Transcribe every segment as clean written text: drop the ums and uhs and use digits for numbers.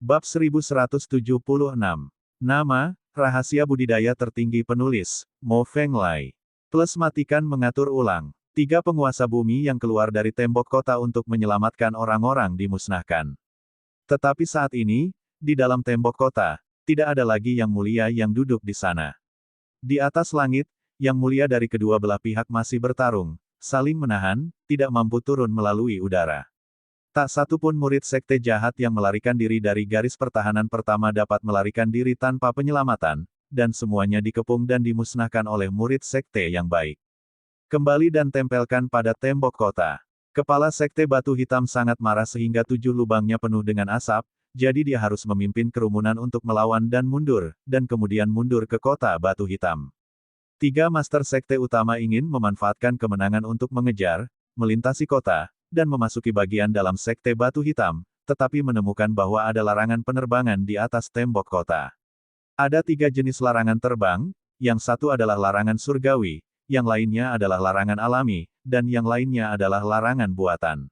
Bab 1176. Nama, rahasia budidaya tertinggi penulis, Mo Feng Lai. Plus matikan mengatur ulang. 3 penguasa bumi yang keluar dari tembok kota untuk menyelamatkan orang-orang dimusnahkan. Tetapi saat ini, di dalam tembok kota, tidak ada lagi yang mulia yang duduk di sana. Di atas langit, yang mulia dari kedua belah pihak masih bertarung, saling menahan, tidak mampu turun melalui udara. Tak satu pun murid sekte jahat yang melarikan diri dari garis pertahanan pertama dapat melarikan diri tanpa penyelamatan, dan semuanya dikepung dan dimusnahkan oleh murid sekte yang baik. Kembali dan tempelkan pada tembok kota. Kepala sekte batu hitam sangat marah sehingga 7 lubangnya penuh dengan asap, jadi dia harus memimpin kerumunan untuk melawan dan kemudian mundur ke kota batu hitam. 3 master sekte utama ingin memanfaatkan kemenangan untuk mengejar, melintasi kota, dan memasuki bagian dalam sekte batu hitam, tetapi menemukan bahwa ada larangan penerbangan di atas tembok kota. Ada 3 jenis larangan terbang, yang satu adalah larangan surgawi, yang lainnya adalah larangan alami, dan yang lainnya adalah larangan buatan.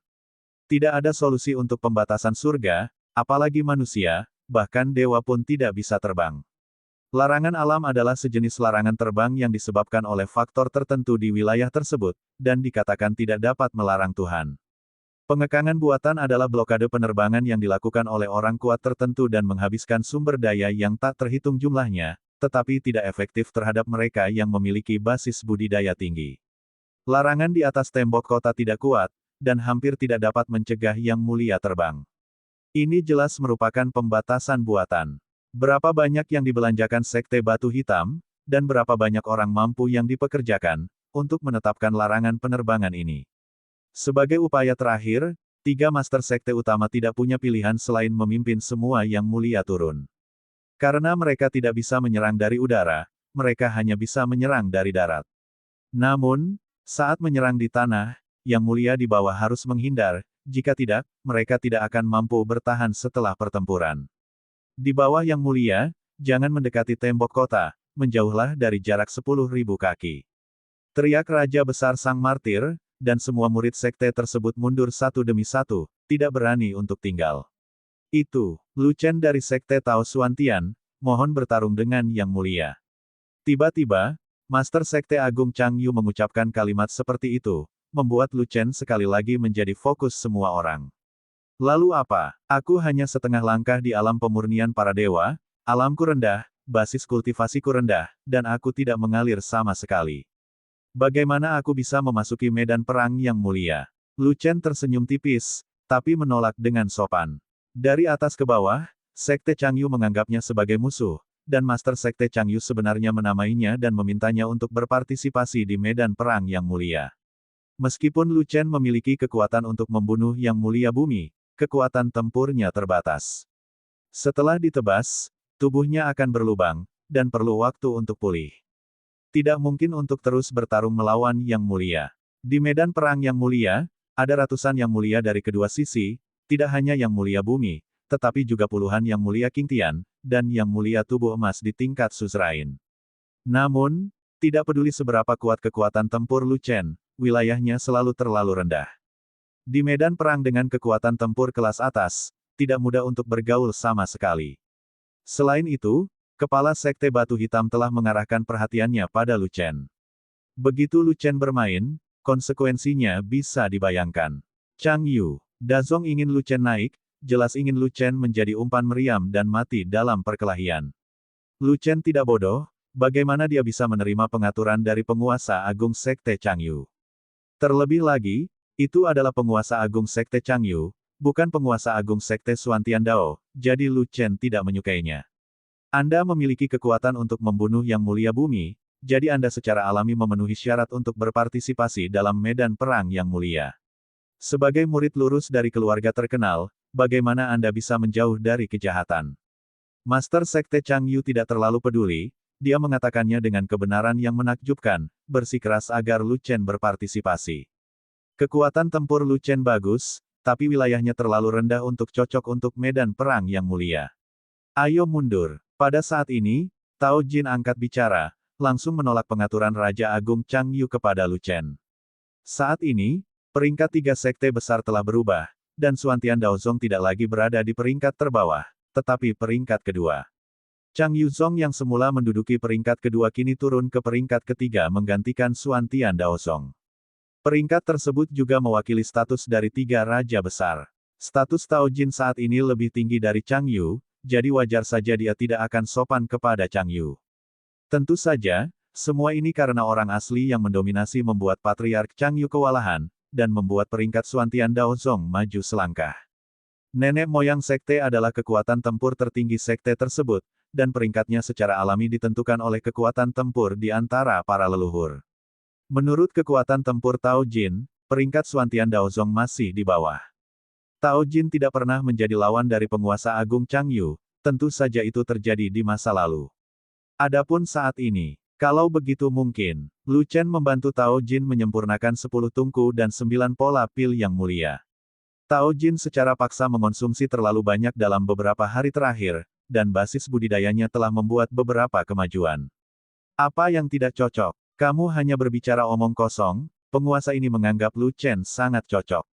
Tidak ada solusi untuk pembatasan surga, apalagi manusia, bahkan dewa pun tidak bisa terbang. Larangan alam adalah sejenis larangan terbang yang disebabkan oleh faktor tertentu di wilayah tersebut, dan dikatakan tidak dapat melarang Tuhan. Pengekangan buatan adalah blokade penerbangan yang dilakukan oleh orang kuat tertentu dan menghabiskan sumber daya yang tak terhitung jumlahnya, tetapi tidak efektif terhadap mereka yang memiliki basis budidaya tinggi. Larangan di atas tembok kota tidak kuat, dan hampir tidak dapat mencegah yang mulia terbang. Ini jelas merupakan pembatasan buatan. Berapa banyak yang dibelanjakan sekte batu hitam, dan berapa banyak orang mampu yang dipekerjakan, untuk menetapkan larangan penerbangan ini. Sebagai upaya terakhir, 3 master sekte utama tidak punya pilihan selain memimpin semua yang mulia turun. Karena mereka tidak bisa menyerang dari udara, mereka hanya bisa menyerang dari darat. Namun, saat menyerang di tanah, yang mulia di bawah harus menghindar, jika tidak, mereka tidak akan mampu bertahan setelah pertempuran. Di bawah yang mulia, jangan mendekati tembok kota, menjauhlah dari jarak 10.000 kaki. Teriak Raja Besar Sang Martir, dan semua murid sekte tersebut mundur satu demi satu, tidak berani untuk tinggal. Itu, Lu Chen dari sekte Tao Xuantian, mohon bertarung dengan yang mulia. Tiba-tiba, Master Sekte Agung Chang Yu mengucapkan kalimat seperti itu, membuat Lu Chen sekali lagi menjadi fokus semua orang. Lalu apa? Aku hanya setengah langkah di alam pemurnian para dewa, alamku rendah, basis kultivasiku rendah, dan aku tidak mengalir sama sekali. Bagaimana aku bisa memasuki medan perang yang mulia? Lu Chen tersenyum tipis, tapi menolak dengan sopan. Dari atas ke bawah, Sekte Chang Yu menganggapnya sebagai musuh, dan Master Sekte Chang Yu sebenarnya menamainya dan memintanya untuk berpartisipasi di medan perang yang mulia. Meskipun Lu Chen memiliki kekuatan untuk membunuh yang mulia bumi, kekuatan tempurnya terbatas. Setelah ditebas, tubuhnya akan berlubang, dan perlu waktu untuk pulih. Tidak mungkin untuk terus bertarung melawan yang mulia. Di medan perang yang mulia, ada ratusan yang mulia dari kedua sisi, tidak hanya yang mulia bumi, tetapi juga puluhan yang mulia King Tian, dan yang mulia tubuh emas di tingkat suzerain. Namun, tidak peduli seberapa kuat kekuatan tempur Lu Chen, wilayahnya selalu terlalu rendah. Di medan perang dengan kekuatan tempur kelas atas, tidak mudah untuk bergaul sama sekali. Selain itu, Kepala Sekte Batu Hitam telah mengarahkan perhatiannya pada Lu Chen. Begitu Lu Chen bermain, konsekuensinya bisa dibayangkan. Chang Yu, Dazong ingin Lu Chen naik, jelas ingin Lu Chen menjadi umpan meriam dan mati dalam perkelahian. Lu Chen tidak bodoh, bagaimana dia bisa menerima pengaturan dari penguasa agung Sekte Chang Yu? Terlebih lagi, itu adalah penguasa agung Sekte Chang Yu, bukan penguasa agung Sekte Xuantian Dao, jadi Lu Chen tidak menyukainya. Anda memiliki kekuatan untuk membunuh yang mulia bumi, jadi Anda secara alami memenuhi syarat untuk berpartisipasi dalam medan perang yang mulia. Sebagai murid lurus dari keluarga terkenal, bagaimana Anda bisa menjauh dari kejahatan? Master Sekte Chang Yu tidak terlalu peduli, dia mengatakannya dengan kebenaran yang menakjubkan, bersikeras agar Lu Chen berpartisipasi. Kekuatan tempur Lu Chen bagus, tapi wilayahnya terlalu rendah untuk cocok untuk medan perang yang mulia. Ayo mundur. Pada saat ini, Tao Jin angkat bicara, langsung menolak pengaturan Raja Agung Chang Yu kepada Lu Chen. Saat ini, peringkat 3 sekte besar telah berubah, dan Xuantian Daozong tidak lagi berada di peringkat terbawah, tetapi peringkat kedua. Chang Yuzong yang semula menduduki peringkat kedua kini turun ke peringkat ketiga menggantikan Xuantian Daozong. Peringkat tersebut juga mewakili status dari 3 raja besar. Status Tao Jin saat ini lebih tinggi dari Chang Yu, jadi wajar saja dia tidak akan sopan kepada Chang Yu. Tentu saja, semua ini karena orang asli yang mendominasi membuat Patriark Chang Yu kewalahan, dan membuat peringkat Xuantian Daozong maju selangkah. Nenek moyang sekte adalah kekuatan tempur tertinggi sekte tersebut, dan peringkatnya secara alami ditentukan oleh kekuatan tempur di antara para leluhur. Menurut kekuatan tempur Tao Jin, peringkat Xuantian Daozong masih di bawah. Tao Jin tidak pernah menjadi lawan dari penguasa agung Chang Yu, tentu saja itu terjadi di masa lalu. Adapun saat ini, kalau begitu mungkin, Lu Chen membantu Tao Jin menyempurnakan 10 tungku dan 9 pola pil yang mulia. Tao Jin secara paksa mengonsumsi terlalu banyak dalam beberapa hari terakhir, dan basis budidayanya telah membuat beberapa kemajuan. Apa yang tidak cocok? Kamu hanya berbicara omong kosong, penguasa ini menganggap Lu Chen sangat cocok.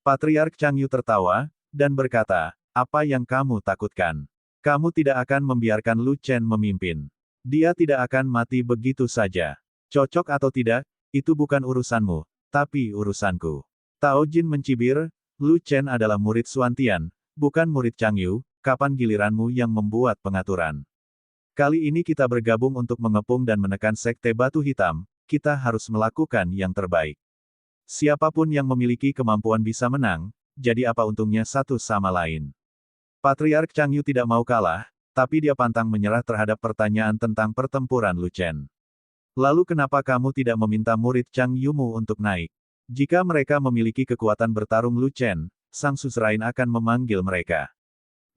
Patriark Chang Yu tertawa, dan berkata, apa yang kamu takutkan? Kamu tidak akan membiarkan Lu Chen memimpin. Dia tidak akan mati begitu saja. Cocok atau tidak, itu bukan urusanmu, tapi urusanku. Tao Jin mencibir, Lu Chen adalah murid Xuantian, bukan murid Chang Yu. Kapan giliranmu yang membuat pengaturan? Kali ini kita bergabung untuk mengepung dan menekan Sekte Batu Hitam, kita harus melakukan yang terbaik. Siapapun yang memiliki kemampuan bisa menang, jadi apa untungnya satu sama lain? Patriark Chang Yu tidak mau kalah, tapi dia pantang menyerah terhadap pertanyaan tentang pertempuran Lu Chen. Lalu kenapa kamu tidak meminta murid Chang Yumu untuk naik? Jika mereka memiliki kekuatan bertarung Lu Chen, sang suzerain akan memanggil mereka.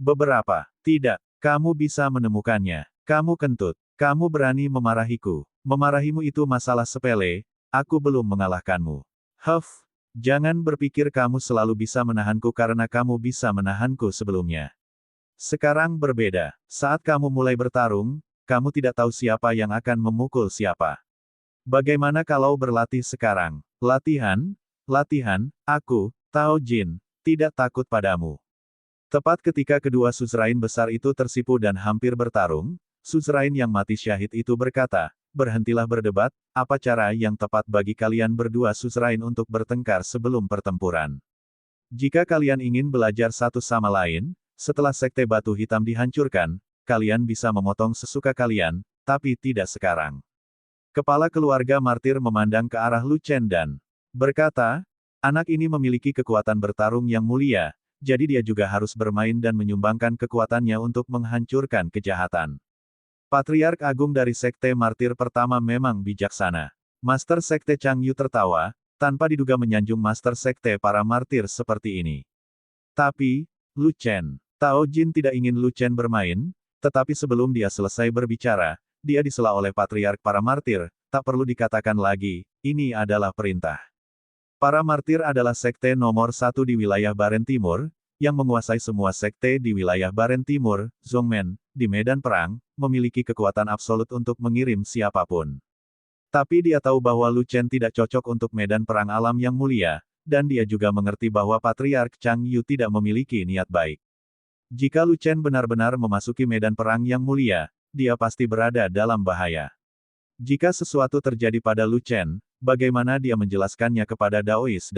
Beberapa. Tidak. Kamu bisa menemukannya. Kamu kentut. Kamu berani memarahiku. Memarahimu itu masalah sepele, aku belum mengalahkanmu. Huff. Jangan berpikir kamu selalu bisa menahanku karena kamu bisa menahanku sebelumnya. Sekarang berbeda. Saat kamu mulai bertarung, kamu tidak tahu siapa yang akan memukul siapa. Bagaimana kalau berlatih sekarang? Latihan? Latihan, aku, Tao Jin, tidak takut padamu. Tepat ketika kedua suzerain besar itu tersipu dan hampir bertarung, suzerain yang mati syahid itu berkata, berhentilah berdebat, apa cara yang tepat bagi kalian berdua suzerain untuk bertengkar sebelum pertempuran? Jika kalian ingin belajar satu sama lain, setelah Sekte Batu Hitam dihancurkan, kalian bisa memotong sesuka kalian, tapi tidak sekarang. Kepala keluarga martir memandang ke arah Lu Chen dan berkata, anak ini memiliki kekuatan bertarung yang mulia, jadi dia juga harus bermain dan menyumbangkan kekuatannya untuk menghancurkan kejahatan. Patriark Agung dari Sekte Martir pertama memang bijaksana. Master Sekte Chang Yu tertawa, tanpa diduga menyanjung Master Sekte para martir seperti ini. Tapi, Lu Chen. Tao Jin tidak ingin Lu Chen bermain, tetapi sebelum dia selesai berbicara, dia disela oleh Patriark para martir, tak perlu dikatakan lagi, ini adalah perintah. Para martir adalah sekte nomor 1 di wilayah Baren Timur, yang menguasai semua sekte di wilayah Baren Timur, Zongmen, di medan perang, memiliki kekuatan absolut untuk mengirim siapapun. Tapi dia tahu bahwa Lu Chen tidak cocok untuk medan perang alam yang mulia, dan dia juga mengerti bahwa Patriark Chang Yu tidak memiliki niat baik. Jika Lu Chen benar-benar memasuki medan perang yang mulia, dia pasti berada dalam bahaya. Jika sesuatu terjadi pada Lu Chen, bagaimana dia menjelaskannya kepada Daois?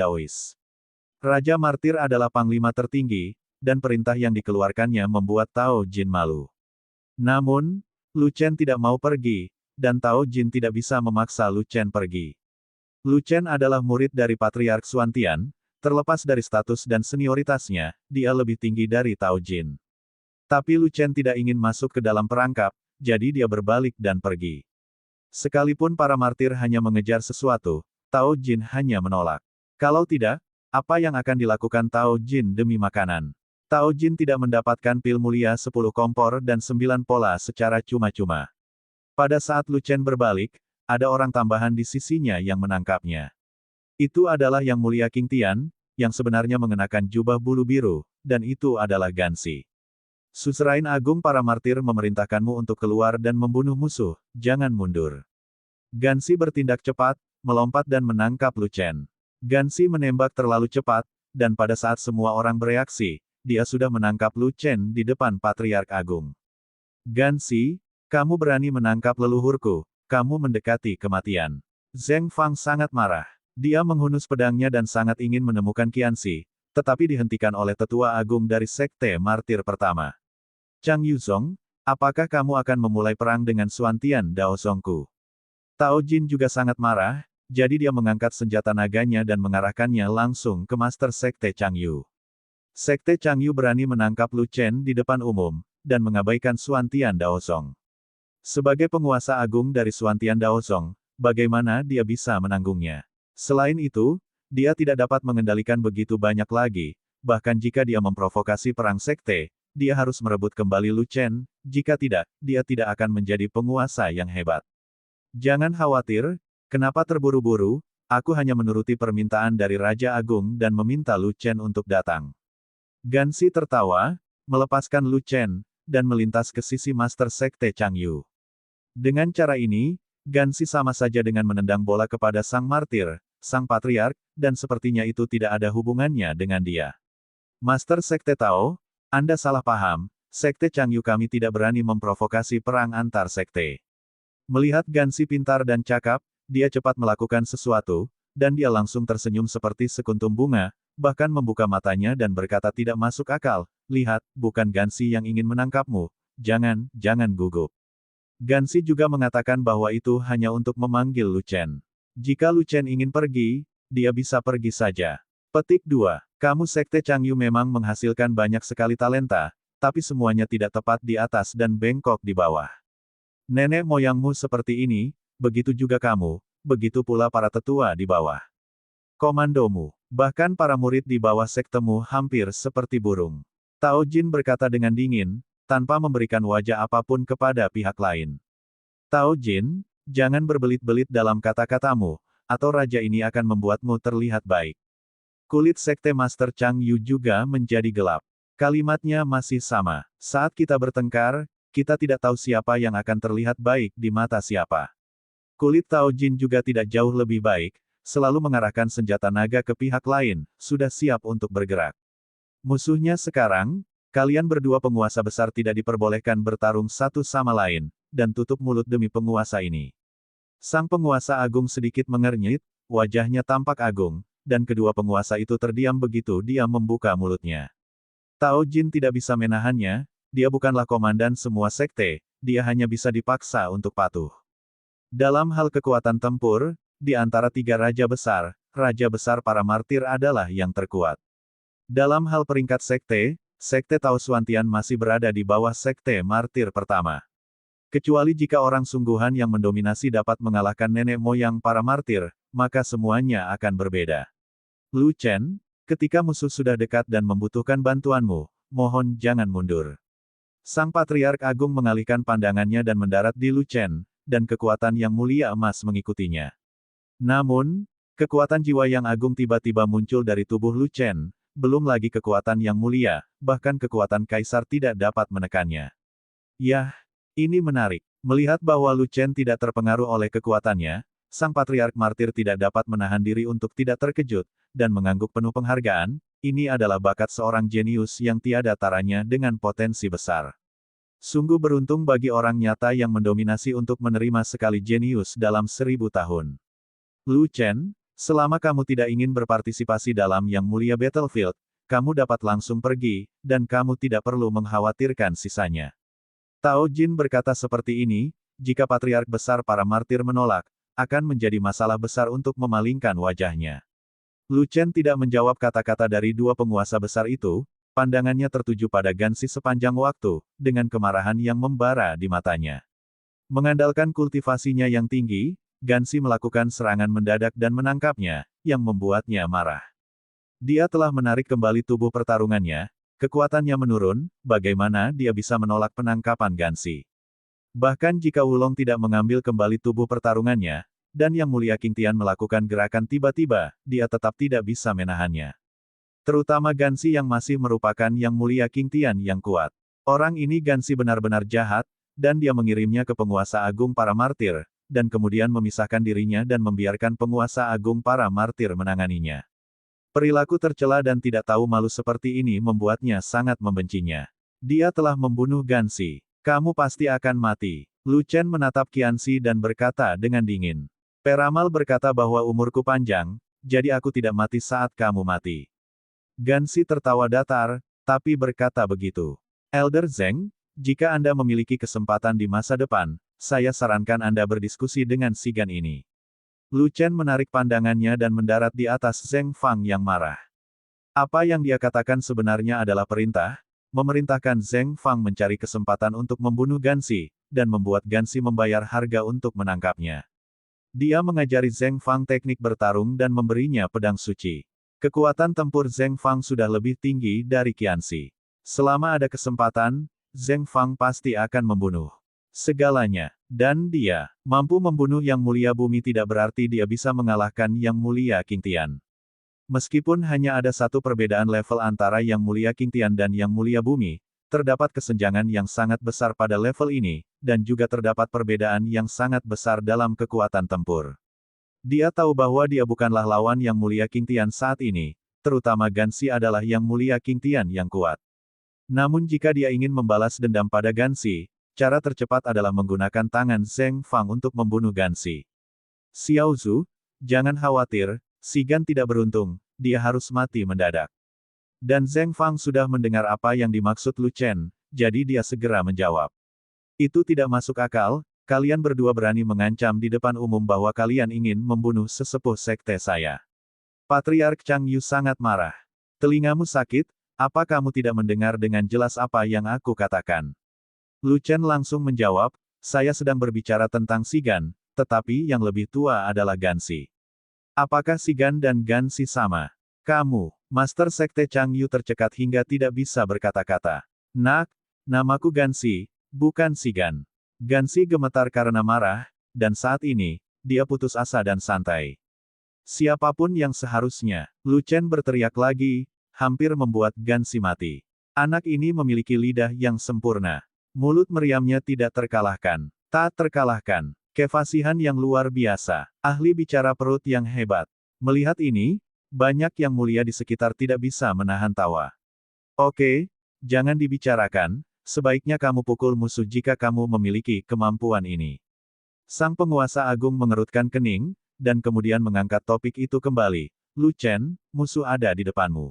Raja Martir adalah panglima tertinggi, dan perintah yang dikeluarkannya membuat Tao Jin malu. Namun, Lu Chen tidak mau pergi, dan Tao Jin tidak bisa memaksa Lu Chen pergi. Lu Chen adalah murid dari Patriark Xuantian, terlepas dari status dan senioritasnya, dia lebih tinggi dari Tao Jin. Tapi Lu Chen tidak ingin masuk ke dalam perangkap, jadi dia berbalik dan pergi. Sekalipun para martir hanya mengejar sesuatu, Tao Jin hanya menolak. Kalau tidak, apa yang akan dilakukan Tao Jin demi makanan? Tao Jin tidak mendapatkan pil mulia 10 kompor dan 9 pola secara cuma-cuma. Pada saat Lu Chen berbalik, ada orang tambahan di sisinya yang menangkapnya. Itu adalah Yang Mulia King Tian, yang sebenarnya mengenakan jubah bulu biru, dan itu adalah Gansi. Suzerain Agung para martir memerintahkanmu untuk keluar dan membunuh musuh, jangan mundur. Gansi bertindak cepat, melompat dan menangkap Lu Chen. Gansi menembak terlalu cepat, dan pada saat semua orang bereaksi, dia sudah menangkap Lu Chen di depan Patriark Agung. Ganxi, kamu berani menangkap leluhurku, kamu mendekati kematian. Zheng Fang sangat marah. Dia menghunus pedangnya dan sangat ingin menemukan Qianxi, tetapi dihentikan oleh tetua agung dari Sekte Martir pertama. Chang Yuzong, apakah kamu akan memulai perang dengan Xuantian Daozongku? Tao Jin juga sangat marah, jadi dia mengangkat senjata naganya dan mengarahkannya langsung ke Master Sekte Changyu. Sekte Changyu berani menangkap Lu Chen di depan umum, dan mengabaikan Xuantian Daozong. Sebagai penguasa agung dari Xuantian Daozong, bagaimana dia bisa menanggungnya? Selain itu, dia tidak dapat mengendalikan begitu banyak lagi, bahkan jika dia memprovokasi perang sekte, dia harus merebut kembali Lu Chen, jika tidak, dia tidak akan menjadi penguasa yang hebat. Jangan khawatir, kenapa terburu-buru, aku hanya menuruti permintaan dari Raja Agung dan meminta Lu Chen untuk datang. Ganxi tertawa, melepaskan Lu Chen, dan melintas ke sisi Master Sekte Changyu. Dengan cara ini, Ganxi sama saja dengan menendang bola kepada Sang Martir, Sang Patriark, dan sepertinya itu tidak ada hubungannya dengan dia. Master Sekte Tao, Anda salah paham, Sekte Changyu kami tidak berani memprovokasi perang antar sekte. Melihat Ganxi pintar dan cakap, dia cepat melakukan sesuatu, dan dia langsung tersenyum seperti sekuntum bunga, bahkan membuka matanya dan berkata tidak masuk akal, lihat, bukan Ganxi yang ingin menangkapmu, jangan gugup. Ganxi juga mengatakan bahwa itu hanya untuk memanggil Lu Chen. Jika Lu Chen ingin pergi, dia bisa pergi saja. Petik 2. Kamu Sekte Changyu memang menghasilkan banyak sekali talenta, tapi semuanya tidak tepat di atas dan bengkok di bawah. Nenek moyangmu seperti ini, begitu juga kamu, begitu pula para tetua di bawah komandomu. Bahkan para murid di bawah sektemu hampir seperti burung. Tao Jin berkata dengan dingin, tanpa memberikan wajah apapun kepada pihak lain. Tao Jin, jangan berbelit-belit dalam kata-katamu, atau raja ini akan membuatmu terlihat baik. Kulit Sekte Master Chang Yu juga menjadi gelap. Kalimatnya masih sama. Saat kita bertengkar, kita tidak tahu siapa yang akan terlihat baik di mata siapa. Kulit Tao Jin juga tidak jauh lebih baik, selalu mengarahkan senjata naga ke pihak lain, sudah siap untuk bergerak. Musuhnya sekarang, kalian berdua penguasa besar tidak diperbolehkan bertarung satu sama lain, dan tutup mulut demi penguasa ini. Sang penguasa agung sedikit mengernyit, wajahnya tampak agung, dan kedua penguasa itu terdiam begitu dia membuka mulutnya. Tao Jin tidak bisa menahannya, dia bukanlah komandan semua sekte, dia hanya bisa dipaksa untuk patuh. Dalam hal kekuatan tempur, di antara tiga raja besar para martir adalah yang terkuat. Dalam hal peringkat sekte, Sekte Tao Xuantian masih berada di bawah Sekte Martir pertama. Kecuali jika orang sungguhan yang mendominasi dapat mengalahkan nenek moyang para martir, maka semuanya akan berbeda. Lu Chen, ketika musuh sudah dekat dan membutuhkan bantuanmu, mohon jangan mundur. Sang Patriark Agung mengalihkan pandangannya dan mendarat di Lu Chen, dan kekuatan yang mulia emas mengikutinya. Namun, kekuatan jiwa yang agung tiba-tiba muncul dari tubuh Lu Chen, belum lagi kekuatan yang mulia, bahkan kekuatan kaisar tidak dapat menekannya. Yah, ini menarik. Melihat bahwa Lu Chen tidak terpengaruh oleh kekuatannya, Sang Patriark Martir tidak dapat menahan diri untuk tidak terkejut, dan mengangguk penuh penghargaan, ini adalah bakat seorang jenius yang tiada taranya dengan potensi besar. Sungguh beruntung bagi orang nyata yang mendominasi untuk menerima sekali jenius dalam 1000 tahun. Lu Chen, selama kamu tidak ingin berpartisipasi dalam Yang Mulia Battlefield, kamu dapat langsung pergi, dan kamu tidak perlu mengkhawatirkan sisanya. Tao Jin berkata seperti ini, jika Patriark Besar para Martir menolak, akan menjadi masalah besar untuk memalingkan wajahnya. Lu Chen tidak menjawab kata-kata dari dua penguasa besar itu, pandangannya tertuju pada Ganxi sepanjang waktu, dengan kemarahan yang membara di matanya. Mengandalkan kultivasinya yang tinggi, Ganxi melakukan serangan mendadak dan menangkapnya, yang membuatnya marah. Dia telah menarik kembali tubuh pertarungannya, kekuatannya menurun, bagaimana dia bisa menolak penangkapan Ganxi. Bahkan jika Wulong tidak mengambil kembali tubuh pertarungannya, dan Yang Mulia Qingtian melakukan gerakan tiba-tiba, dia tetap tidak bisa menahannya. Terutama Ganxi yang masih merupakan Yang Mulia Qingtian yang kuat. Orang ini Ganxi benar-benar jahat, dan dia mengirimnya ke penguasa agung para martir, dan kemudian memisahkan dirinya dan membiarkan penguasa agung para martir menanganinya. Perilaku tercela dan tidak tahu malu seperti ini membuatnya sangat membencinya. Dia telah membunuh Gansi. Kamu pasti akan mati. Lu Chen menatap Qianxi dan berkata dengan dingin. Peramal berkata bahwa umurku panjang, jadi aku tidak mati saat kamu mati. Gansi tertawa datar, tapi berkata begitu. Elder Zheng, jika Anda memiliki kesempatan di masa depan, saya sarankan Anda berdiskusi dengan Sigan ini. Lu Chen menarik pandangannya dan mendarat di atas Zheng Fang yang marah. Apa yang dia katakan sebenarnya adalah perintah, memerintahkan Zheng Fang mencari kesempatan untuk membunuh Gansi, dan membuat Gansi membayar harga untuk menangkapnya. Dia mengajari Zheng Fang teknik bertarung dan memberinya pedang suci. Kekuatan tempur Zheng Fang sudah lebih tinggi dari Qianxi. Selama ada kesempatan, Zheng Fang pasti akan membunuh segalanya. Dan dia mampu membunuh Yang Mulia Bumi tidak berarti dia bisa mengalahkan Yang Mulia Qingtian. Meskipun hanya ada satu perbedaan level antara Yang Mulia Qingtian dan Yang Mulia Bumi, terdapat kesenjangan yang sangat besar pada level ini, dan juga terdapat perbedaan yang sangat besar dalam kekuatan tempur. Dia tahu bahwa dia bukanlah lawan Yang Mulia Qingtian saat ini, terutama Gansi adalah Yang Mulia Qingtian yang kuat. Namun jika dia ingin membalas dendam pada Gansi, cara tercepat adalah menggunakan tangan Zheng Fang untuk membunuh Gansi. Xiao Zhu, jangan khawatir, Sigan tidak beruntung, dia harus mati mendadak. Dan Zheng Fang sudah mendengar apa yang dimaksud Lu Chen, jadi dia segera menjawab. Itu tidak masuk akal. Kalian berdua berani mengancam di depan umum bahwa kalian ingin membunuh sesepuh sekte saya. Patriark Chang Yu sangat marah. Telingamu sakit, apa kamu tidak mendengar dengan jelas apa yang aku katakan? Lu Chen langsung menjawab, saya sedang berbicara tentang Sigan, tetapi yang lebih tua adalah Gansi. Apakah Sigan dan Gansi sama? Kamu, Master Sekte Chang Yu tercekat hingga tidak bisa berkata-kata. Nak, namaku Gansi, bukan Sigan. Gansi gemetar karena marah, dan saat ini, dia putus asa dan santai. Siapapun yang seharusnya, Lu Chen berteriak lagi, hampir membuat Gansi mati. Anak ini memiliki lidah yang sempurna. Mulut meriamnya tidak terkalahkan. Tak terkalahkan. Kefasihan yang luar biasa. Ahli bicara perut yang hebat. Melihat ini, banyak yang mulia di sekitar tidak bisa menahan tawa. Oke, jangan dibicarakan. Sebaiknya kamu pukul musuh jika kamu memiliki kemampuan ini. Sang penguasa agung mengerutkan kening, dan kemudian mengangkat topik itu kembali. Lu Chen, musuh ada di depanmu.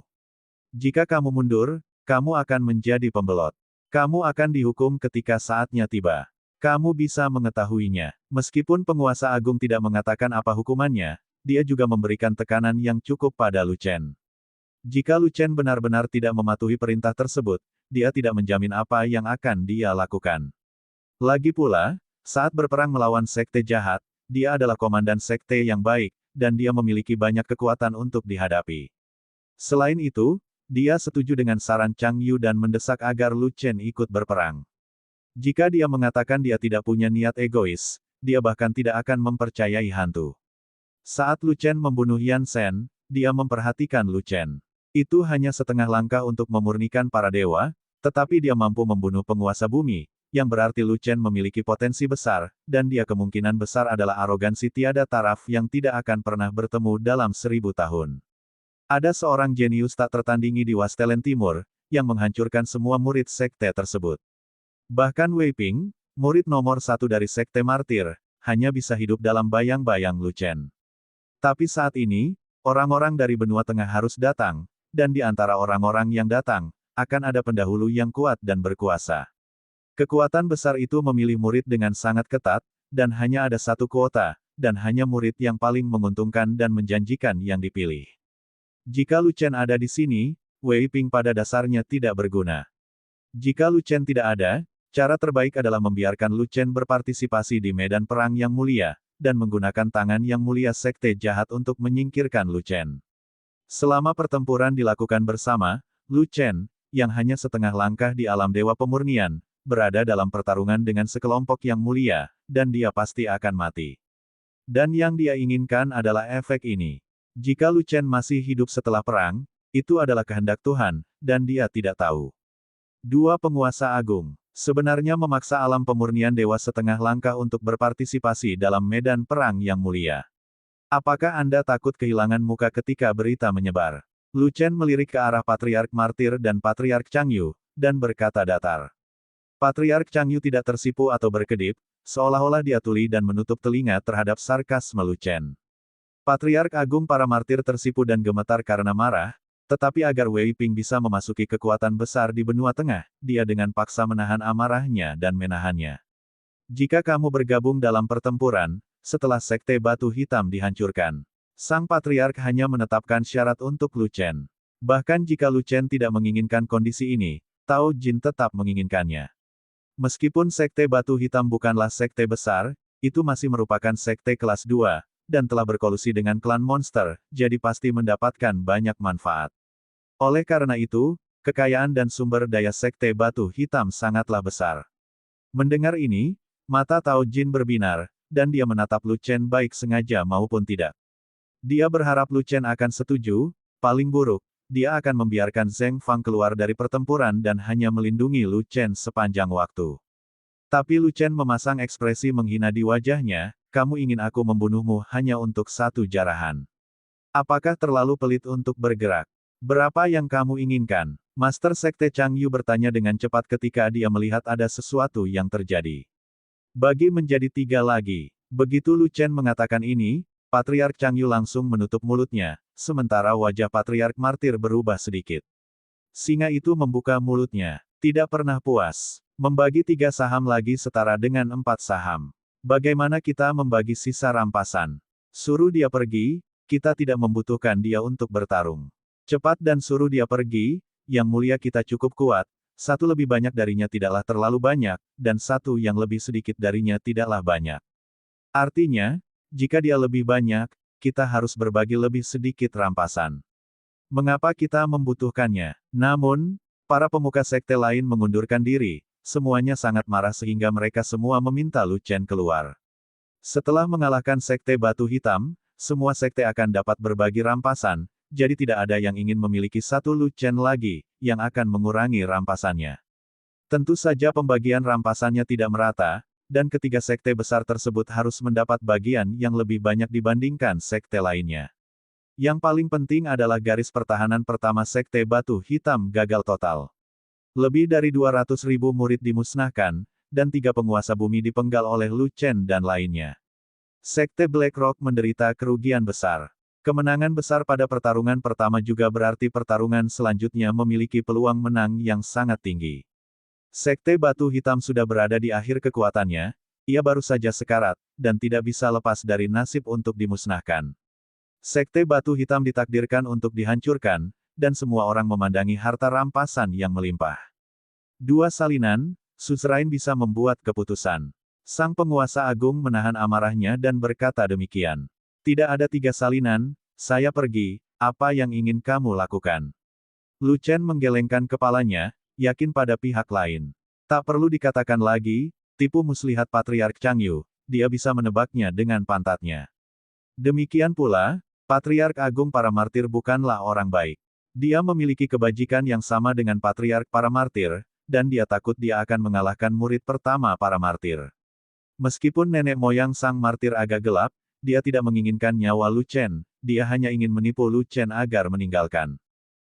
Jika kamu mundur, kamu akan menjadi pembelot. Kamu akan dihukum ketika saatnya tiba. Kamu bisa mengetahuinya. Meskipun penguasa agung tidak mengatakan apa hukumannya, dia juga memberikan tekanan yang cukup pada Lu Chen. Jika Lu Chen benar-benar tidak mematuhi perintah tersebut, dia tidak menjamin apa yang akan dia lakukan. Lagi pula, saat berperang melawan sekte jahat, dia adalah komandan sekte yang baik, dan dia memiliki banyak kekuatan untuk dihadapi. Selain itu, dia setuju dengan saran Chang Yu dan mendesak agar Lu Chen ikut berperang. Jika dia mengatakan dia tidak punya niat egois, dia bahkan tidak akan mempercayai hantu. Saat Lu Chen membunuh Yan Shen, dia memperhatikan Lu Chen. Itu hanya setengah langkah untuk memurnikan para dewa, tetapi dia mampu membunuh penguasa bumi, yang berarti Lu Chen memiliki potensi besar, dan dia kemungkinan besar adalah arogansi tiada taraf yang tidak akan pernah bertemu dalam 1000 tahun. Ada seorang jenius tak tertandingi di Wastelen Timur, yang menghancurkan semua murid sekte tersebut. Bahkan Wei Ping, murid nomor 1 dari sekte martir, hanya bisa hidup dalam bayang-bayang Lu Chen. Tapi saat ini, orang-orang dari benua tengah harus datang, dan di antara orang-orang yang datang, akan ada pendahulu yang kuat dan berkuasa. Kekuatan besar itu memilih murid dengan sangat ketat, dan hanya ada satu kuota, dan hanya murid yang paling menguntungkan dan menjanjikan yang dipilih. Jika Lu Chen ada di sini, Wei Ping pada dasarnya tidak berguna. Jika Lu Chen tidak ada, cara terbaik adalah membiarkan Lu Chen berpartisipasi di medan perang yang mulia, dan menggunakan tangan yang mulia sekte jahat untuk menyingkirkan Lu Chen. Selama pertempuran dilakukan bersama, Lu Chen, yang hanya setengah langkah di alam dewa pemurnian, berada dalam pertarungan dengan sekelompok yang mulia, dan dia pasti akan mati. Dan yang dia inginkan adalah efek ini. Jika Lu Chen masih hidup setelah perang, itu adalah kehendak Tuhan, dan dia tidak tahu. Dua penguasa agung, sebenarnya memaksa alam pemurnian dewa setengah langkah untuk berpartisipasi dalam medan perang yang mulia. Apakah Anda takut kehilangan muka ketika berita menyebar? Lu Chen melirik ke arah Patriark Martir dan Patriark Changyu, dan berkata datar. Patriark Changyu tidak tersipu atau berkedip, seolah-olah dia tuli dan menutup telinga terhadap sarkasme Lu Chen. Patriark Agung para Martir tersipu dan gemetar karena marah, tetapi agar Wei Ping bisa memasuki kekuatan besar di benua tengah, dia dengan paksa menahan amarahnya dan menahannya. Jika kamu bergabung dalam pertempuran, setelah Sekte Batu Hitam dihancurkan, Sang Patriark hanya menetapkan syarat untuk Lu Chen. Bahkan jika Lu Chen tidak menginginkan kondisi ini, Tao Jin tetap menginginkannya. Meskipun Sekte Batu Hitam bukanlah sekte besar, itu masih merupakan sekte kelas 2, dan telah berkolusi dengan klan monster, jadi pasti mendapatkan banyak manfaat. Oleh karena itu, kekayaan dan sumber daya Sekte Batu Hitam sangatlah besar. Mendengar ini, mata Tao Jin berbinar, dan dia menatap Lu Chen baik sengaja maupun tidak. Dia berharap Lu Chen akan setuju, paling buruk, dia akan membiarkan Zheng Fang keluar dari pertempuran dan hanya melindungi Lu Chen sepanjang waktu. Tapi Lu Chen memasang ekspresi menghina di wajahnya, kamu ingin aku membunuhmu hanya untuk satu jarahan. Apakah terlalu pelit untuk bergerak? Berapa yang kamu inginkan? Master Sekte Changyu bertanya dengan cepat ketika dia melihat ada sesuatu yang terjadi. Bagi menjadi 3 lagi. Begitu Lu Chen mengatakan ini, Patriark Changyu langsung menutup mulutnya, sementara wajah Patriark Martir berubah sedikit. Singa itu membuka mulutnya, tidak pernah puas. Membagi 3 saham lagi setara dengan 4 saham. Bagaimana kita membagi sisa rampasan? Suruh dia pergi, kita tidak membutuhkan dia untuk bertarung. Cepat dan suruh dia pergi, yang mulia kita cukup kuat, 1 lebih banyak darinya tidaklah terlalu banyak, dan 1 yang lebih sedikit darinya tidaklah banyak. Artinya, jika dia lebih banyak, kita harus berbagi lebih sedikit rampasan. Mengapa kita membutuhkannya? Namun, para pemuka sekte lain mengundurkan diri, semuanya sangat marah sehingga mereka semua meminta Lu Chen keluar. Setelah mengalahkan Sekte Batu Hitam, semua sekte akan dapat berbagi rampasan, jadi tidak ada yang ingin memiliki 1 Lu Chen lagi, yang akan mengurangi rampasannya. Tentu saja pembagian rampasannya tidak merata, dan ketiga sekte besar tersebut harus mendapat bagian yang lebih banyak dibandingkan sekte lainnya. Yang paling penting adalah garis pertahanan pertama Sekte Batu Hitam gagal total. Lebih dari 200.000 murid dimusnahkan, dan 3 penguasa bumi dipenggal oleh Lu Chen dan lainnya. Sekte BlackRock menderita kerugian besar. Kemenangan besar pada pertarungan pertama juga berarti pertarungan selanjutnya memiliki peluang menang yang sangat tinggi. Sekte Batu Hitam sudah berada di akhir kekuatannya, ia baru saja sekarat, dan tidak bisa lepas dari nasib untuk dimusnahkan. Sekte Batu Hitam ditakdirkan untuk dihancurkan, dan semua orang memandangi harta rampasan yang melimpah. 2 salinan, suzerain bisa membuat keputusan. Sang penguasa agung menahan amarahnya dan berkata demikian. Tidak ada 3 salinan, saya pergi, apa yang ingin kamu lakukan? Lu Chen menggelengkan kepalanya, yakin pada pihak lain. Tak perlu dikatakan lagi, tipu muslihat Patriark Changyu, dia bisa menebaknya dengan pantatnya. Demikian pula, Patriark Agung para Martir bukanlah orang baik. Dia memiliki kebajikan yang sama dengan Patriark para Martir, dan dia takut dia akan mengalahkan murid pertama para Martir. Meskipun nenek moyang sang Martir agak gelap, dia tidak menginginkan nyawa Lu Chen, dia hanya ingin menipu Lu Chen agar meninggalkan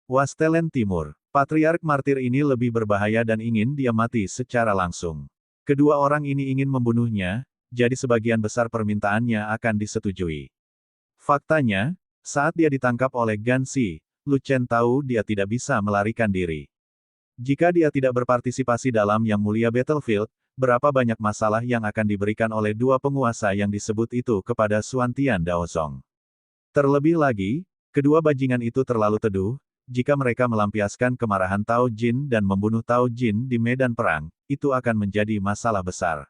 Wastelen Timur. Patriark Martir ini lebih berbahaya dan ingin dia mati secara langsung. Kedua orang ini ingin membunuhnya, jadi sebagian besar permintaannya akan disetujui. Faktanya, saat dia ditangkap oleh Gansi, Lu Chen tahu dia tidak bisa melarikan diri. Jika dia tidak berpartisipasi dalam Yang Mulia Battlefield, berapa banyak masalah yang akan diberikan oleh 2 penguasa yang disebut itu kepada Xuantian Daozong. Terlebih lagi, kedua bajingan itu terlalu teduh. Jika mereka melampiaskan kemarahan Tao Jin dan membunuh Tao Jin di medan perang, itu akan menjadi masalah besar.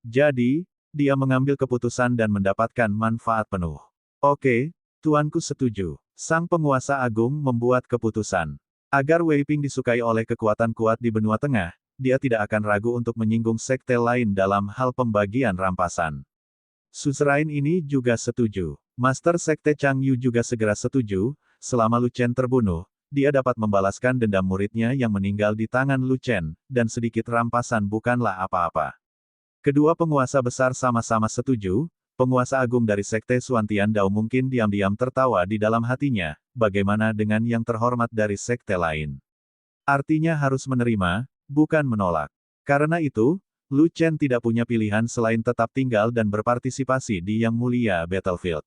Jadi, dia mengambil keputusan dan mendapatkan manfaat penuh. Oke, tuanku setuju. Sang penguasa agung membuat keputusan. Agar Wei Ping disukai oleh kekuatan kuat di benua tengah, dia tidak akan ragu untuk menyinggung sekte lain dalam hal pembagian rampasan. Suzerain ini juga setuju. Master Sekte Changyu juga segera setuju. Selama Lu Chen terbunuh, dia dapat membalaskan dendam muridnya yang meninggal di tangan Lu Chen, dan sedikit rampasan bukanlah apa-apa. Kedua penguasa besar sama-sama setuju, Penguasa agung dari Sekte Suantian Dao mungkin diam-diam tertawa di dalam hatinya, bagaimana dengan yang terhormat dari sekte lain? Artinya harus menerima, bukan menolak. Karena itu, Lu Chen tidak punya pilihan selain tetap tinggal dan berpartisipasi di Yang Mulia Battlefield.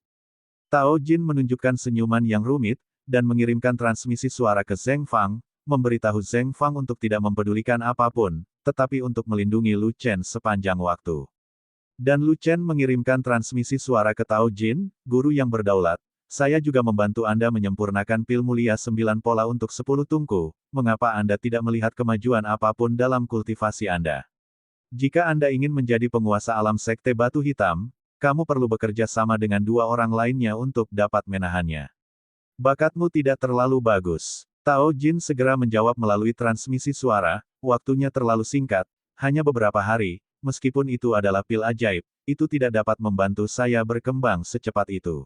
Tao Jin menunjukkan senyuman yang rumit, dan mengirimkan transmisi suara ke Zheng Fang, memberitahu Zheng Fang untuk tidak mempedulikan apapun, tetapi untuk melindungi Lu Chen sepanjang waktu. Dan Lu Chen mengirimkan transmisi suara ke Tao Jin, guru yang berdaulat. Saya juga membantu Anda menyempurnakan pil mulia 9 pola untuk 10 tungku, mengapa Anda tidak melihat kemajuan apapun dalam kultivasi Anda? Jika Anda ingin menjadi penguasa alam Sekte Batu Hitam, kamu perlu bekerja sama dengan 2 orang lainnya untuk dapat menahannya. Bakatmu tidak terlalu bagus. Tao Jin segera menjawab melalui transmisi suara, waktunya terlalu singkat, hanya beberapa hari. Meskipun itu adalah pil ajaib, itu tidak dapat membantu saya berkembang secepat itu.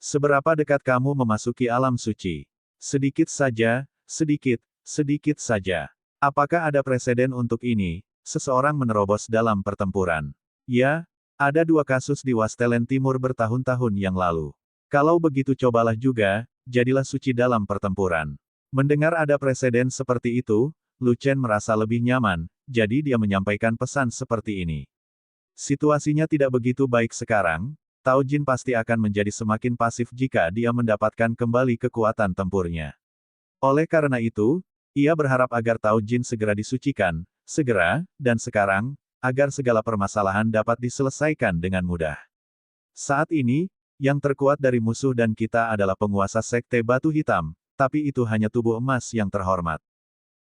Seberapa dekat kamu memasuki alam suci? Sedikit saja, sedikit saja. Apakah ada preseden untuk ini? Seseorang menerobos dalam pertempuran. Ya, ada 2 kasus di Wastelen Timur bertahun-tahun yang lalu. Kalau begitu cobalah juga, jadilah suci dalam pertempuran. Mendengar ada preseden seperti itu, Lu Chen merasa lebih nyaman, jadi dia menyampaikan pesan seperti ini. Situasinya tidak begitu baik sekarang, Tao Jin pasti akan menjadi semakin pasif jika dia mendapatkan kembali kekuatan tempurnya. Oleh karena itu, ia berharap agar Tao Jin segera disucikan, segera, dan sekarang, agar segala permasalahan dapat diselesaikan dengan mudah. Saat ini, yang terkuat dari musuh dan kita adalah penguasa Sekte Batu Hitam, tapi itu hanya tubuh emas yang terhormat.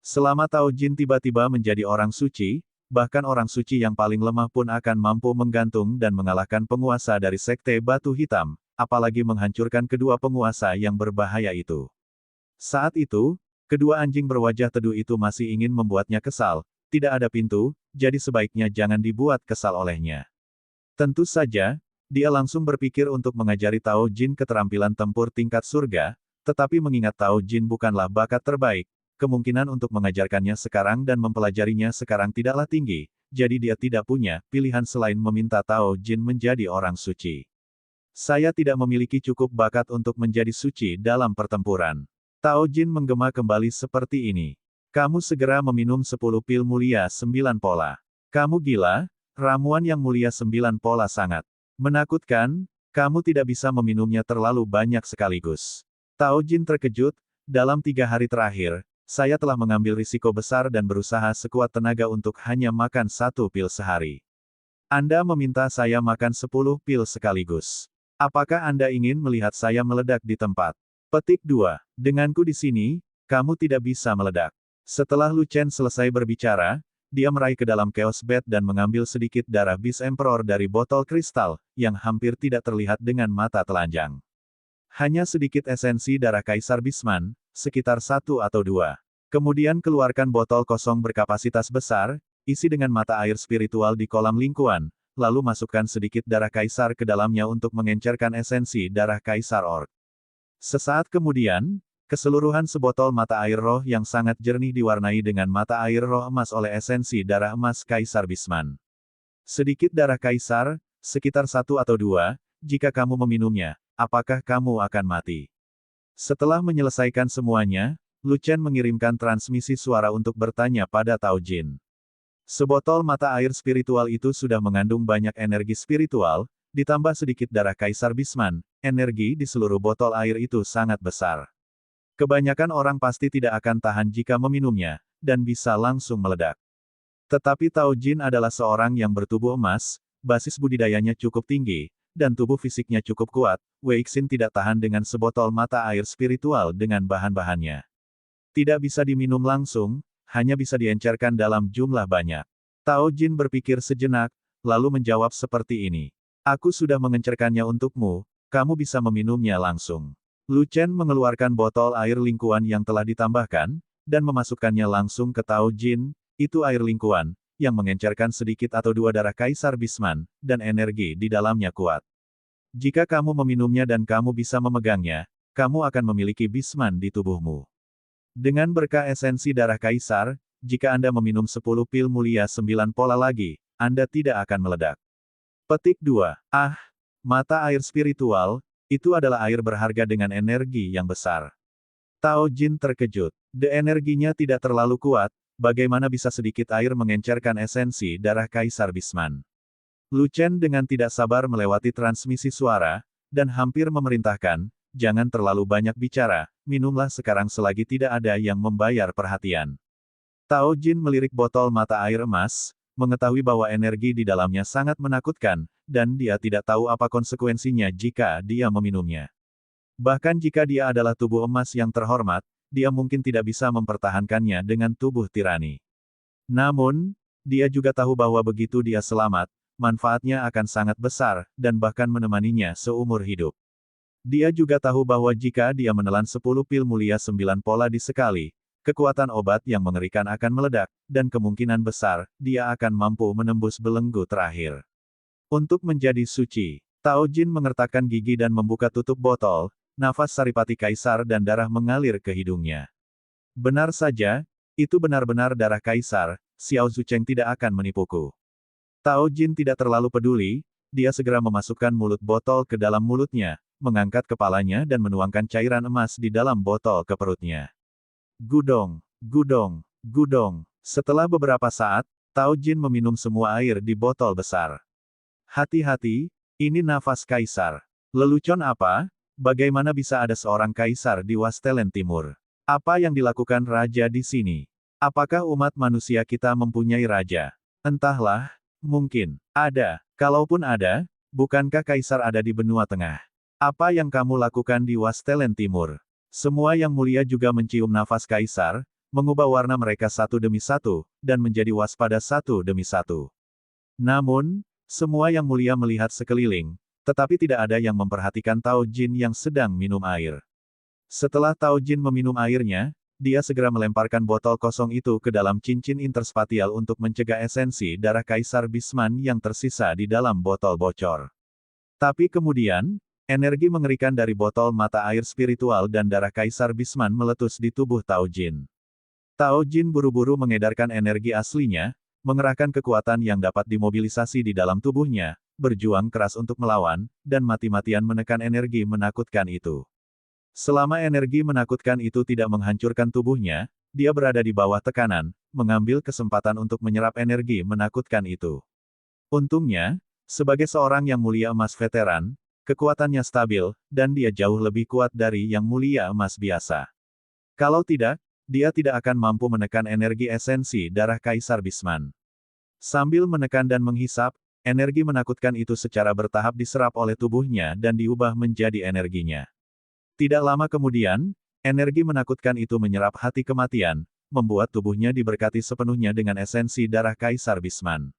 Selama Tao Jin tiba-tiba menjadi orang suci, bahkan orang suci yang paling lemah pun akan mampu menggantung dan mengalahkan penguasa dari Sekte Batu Hitam, apalagi menghancurkan kedua penguasa yang berbahaya itu. Saat itu, kedua anjing berwajah teduh itu masih ingin membuatnya kesal, tidak ada pintu, jadi sebaiknya jangan dibuat kesal olehnya. Tentu saja, dia langsung berpikir untuk mengajari Tao Jin keterampilan tempur tingkat surga, tetapi mengingat Tao Jin bukanlah bakat terbaik, kemungkinan untuk mengajarkannya sekarang dan mempelajarinya sekarang tidaklah tinggi, jadi dia tidak punya pilihan selain meminta Tao Jin menjadi orang suci. Saya tidak memiliki cukup bakat untuk menjadi suci dalam pertempuran. Tao Jin menggema kembali seperti ini. Kamu segera meminum 10 pil mulia 9 pola. Kamu gila? Ramuan yang mulia 9 pola sangat menakutkan, kamu tidak bisa meminumnya terlalu banyak sekaligus. Tao Jin terkejut, dalam 3 hari terakhir, saya telah mengambil risiko besar dan berusaha sekuat tenaga untuk hanya makan 1 pil sehari. Anda meminta saya makan 10 pil sekaligus. Apakah Anda ingin melihat saya meledak di tempat? Petik 2. Denganku di sini, kamu tidak bisa meledak. Setelah Lu Chen selesai berbicara, dia meraih ke dalam Chaos Bed dan mengambil sedikit darah Beast Emperor dari botol kristal, yang hampir tidak terlihat dengan mata telanjang. Hanya sedikit esensi darah Kaisar Bisman, sekitar 1 atau 2. Kemudian keluarkan botol kosong berkapasitas besar, isi dengan mata air spiritual di kolam lingkuan, lalu masukkan sedikit darah Kaisar ke dalamnya untuk mengencerkan esensi darah Kaisar Orc. Sesaat kemudian, keseluruhan sebotol mata air roh yang sangat jernih diwarnai dengan mata air roh emas oleh esensi darah emas Kaisar Bisman. Sedikit darah Kaisar, sekitar 1 atau 2, jika kamu meminumnya, apakah kamu akan mati? Setelah menyelesaikan semuanya, Lu Chen mengirimkan transmisi suara untuk bertanya pada Tao Jin. Sebotol mata air spiritual itu sudah mengandung banyak energi spiritual, ditambah sedikit darah Kaisar Bisman, energi di seluruh botol air itu sangat besar. Kebanyakan orang pasti tidak akan tahan jika meminumnya, dan bisa langsung meledak. Tetapi Tao Jin adalah seorang yang bertubuh emas, basis budidayanya cukup tinggi, dan tubuh fisiknya cukup kuat, Wei Xin tidak tahan dengan sebotol mata air spiritual dengan bahan-bahannya. Tidak bisa diminum langsung, hanya bisa diencerkan dalam jumlah banyak. Tao Jin berpikir sejenak, lalu menjawab seperti ini. Aku sudah mengencerkannya untukmu, kamu bisa meminumnya langsung. Lu Chen mengeluarkan botol air lingkuan yang telah ditambahkan, dan memasukkannya langsung ke Tao Jin, itu air lingkuan, yang mengencerkan sedikit atau 2 darah Kaisar Bisman, dan energi di dalamnya kuat. Jika kamu meminumnya dan kamu bisa memegangnya, kamu akan memiliki Bisman di tubuhmu. Dengan berkah esensi darah Kaisar, jika Anda meminum 10 pil mulia 9 pola lagi, Anda tidak akan meledak. Petik 2. Ah, Mata air spiritual, itu adalah air berharga dengan energi yang besar. Tao Jin terkejut. Energinya tidak terlalu kuat, bagaimana bisa sedikit air mengencerkan esensi darah Kaisar Bisman. Lu Chen dengan tidak sabar melewati transmisi suara, dan hampir memerintahkan, jangan terlalu banyak bicara, minumlah sekarang selagi tidak ada yang membayar perhatian. Tao Jin melirik botol mata air emas, mengetahui bahwa energi di dalamnya sangat menakutkan, dan dia tidak tahu apa konsekuensinya jika dia meminumnya. Bahkan jika dia adalah tubuh emas yang terhormat, dia mungkin tidak bisa mempertahankannya dengan tubuh tirani. Namun, dia juga tahu bahwa begitu dia selamat, manfaatnya akan sangat besar, dan bahkan menemaninya seumur hidup. Dia juga tahu bahwa jika dia menelan 10 pil mulia 9 pola di sekali, kekuatan obat yang mengerikan akan meledak, dan kemungkinan besar, dia akan mampu menembus belenggu terakhir. Untuk menjadi suci, Tao Jin mengertakkan gigi dan membuka tutup botol. Nafas Saripati Kaisar dan darah mengalir ke hidungnya. Benar saja, itu benar-benar darah Kaisar, Xiao Zucheng tidak akan menipuku. Tao Jin tidak terlalu peduli, dia segera memasukkan mulut botol ke dalam mulutnya, mengangkat kepalanya dan menuangkan cairan emas di dalam botol ke perutnya. Gudong, gudong, gudong. Setelah beberapa saat, Tao Jin meminum semua air di botol besar. Hati-hati, ini nafas Kaisar. Lelucon apa? Bagaimana bisa ada seorang kaisar di Wastelen Timur? Apa yang dilakukan raja di sini? Apakah umat manusia kita mempunyai raja? Entahlah, mungkin ada. Kalaupun ada, bukankah kaisar ada di benua tengah? Apa yang kamu lakukan di Wastelen Timur? Semua yang mulia juga mencium nafas kaisar, mengubah warna mereka satu demi satu, dan menjadi waspada satu demi satu. Namun, semua yang mulia melihat sekeliling, tetapi tidak ada yang memperhatikan Tao Jin yang sedang minum air. Setelah Tao Jin meminum airnya, dia segera melemparkan botol kosong itu ke dalam cincin interspatial untuk mencegah esensi darah Kaisar Bisman yang tersisa di dalam botol bocor. Tapi kemudian, energi mengerikan dari botol mata air spiritual dan darah Kaisar Bisman meletus di tubuh Tao Jin. Tao Jin buru-buru mengedarkan energi aslinya, mengerahkan kekuatan yang dapat dimobilisasi di dalam tubuhnya, berjuang keras untuk melawan, dan mati-matian menekan energi menakutkan itu. Selama energi menakutkan itu tidak menghancurkan tubuhnya, dia berada di bawah tekanan, mengambil kesempatan untuk menyerap energi menakutkan itu. Untungnya, sebagai seorang yang mulia emas veteran, kekuatannya stabil, dan dia jauh lebih kuat dari yang mulia emas biasa. Kalau tidak, dia tidak akan mampu menekan energi esensi darah Kaisar Bisman. Sambil menekan dan menghisap, energi menakutkan itu secara bertahap diserap oleh tubuhnya dan diubah menjadi energinya. Tidak lama kemudian, energi menakutkan itu menyerap hati kematian, membuat tubuhnya diberkati sepenuhnya dengan esensi darah Kaisar Bisman.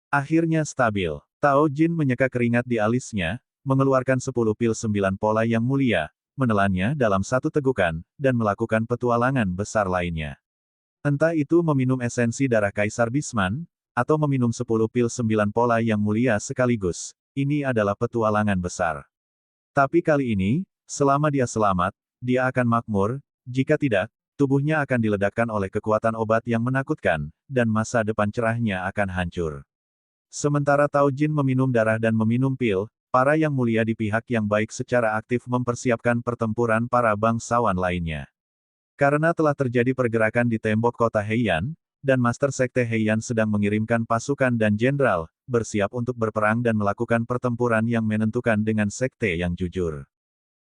Akhirnya stabil. Tao Jin menyeka keringat di alisnya, mengeluarkan 10 pil 9 pola yang mulia, menelannya dalam satu tegukan, dan melakukan petualangan besar lainnya. Entah itu meminum esensi darah Kaisar Bisman, atau meminum 10 pil 9 pola yang mulia sekaligus, ini adalah petualangan besar. Tapi kali ini, selama dia selamat, dia akan makmur, jika tidak, tubuhnya akan diledakkan oleh kekuatan obat yang menakutkan, dan masa depan cerahnya akan hancur. Sementara Tao Jin meminum darah dan meminum pil, para yang mulia di pihak yang baik secara aktif mempersiapkan pertempuran para bangsawan lainnya. Karena telah terjadi pergerakan di tembok kota Heian, dan Master Sekte Heian sedang mengirimkan pasukan dan jenderal, bersiap untuk berperang dan melakukan pertempuran yang menentukan dengan sekte yang jujur.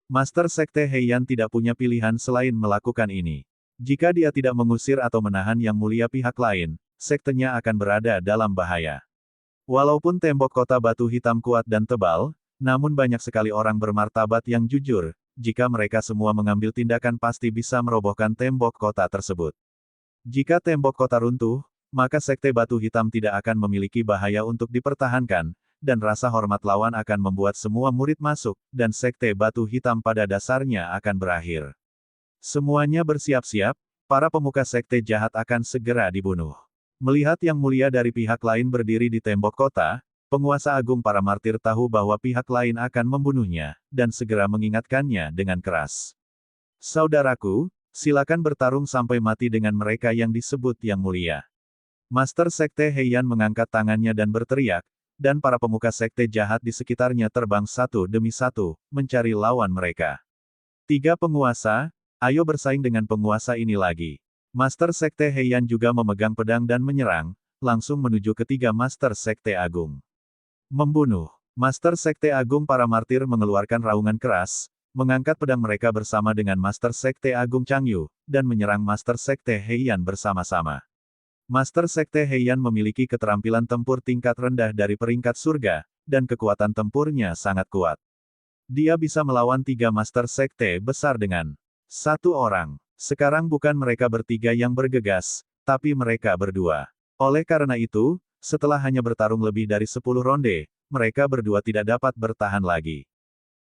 Master Sekte Heian tidak punya pilihan selain melakukan ini. Jika dia tidak mengusir atau menahan yang mulia pihak lain, sektenya akan berada dalam bahaya. Walaupun tembok kota batu hitam kuat dan tebal, namun banyak sekali orang bermartabat yang jujur, jika mereka semua mengambil tindakan pasti bisa merobohkan tembok kota tersebut. Jika tembok kota runtuh, maka sekte batu hitam tidak akan memiliki bahaya untuk dipertahankan, dan rasa hormat lawan akan membuat semua murid masuk, dan sekte batu hitam pada dasarnya akan berakhir. Semuanya bersiap-siap, para pemuka sekte jahat akan segera dibunuh. Melihat yang mulia dari pihak lain berdiri di tembok kota, penguasa agung para martir tahu bahwa pihak lain akan membunuhnya, dan segera mengingatkannya dengan keras. Saudaraku, silakan bertarung sampai mati dengan mereka yang disebut yang mulia. Master Sekte Heian mengangkat tangannya dan berteriak, dan para pemuka sekte jahat di sekitarnya terbang satu demi satu, mencari lawan mereka. 3 penguasa, ayo bersaing dengan penguasa ini lagi. Master Sekte Heian juga memegang pedang dan menyerang, langsung menuju ketiga Master Sekte Agung. Membunuh. Master Sekte Agung para martir mengeluarkan raungan keras, mengangkat pedang mereka bersama dengan Master Sekte Agung Changyu, dan menyerang Master Sekte Heian bersama-sama. Master Sekte Heian memiliki keterampilan tempur tingkat rendah dari peringkat surga, dan kekuatan tempurnya sangat kuat. Dia bisa melawan 3 Master Sekte besar dengan 1 orang. Sekarang bukan mereka bertiga yang bergegas, tapi mereka berdua. Oleh karena itu, setelah hanya bertarung lebih dari 10 ronde, mereka berdua tidak dapat bertahan lagi.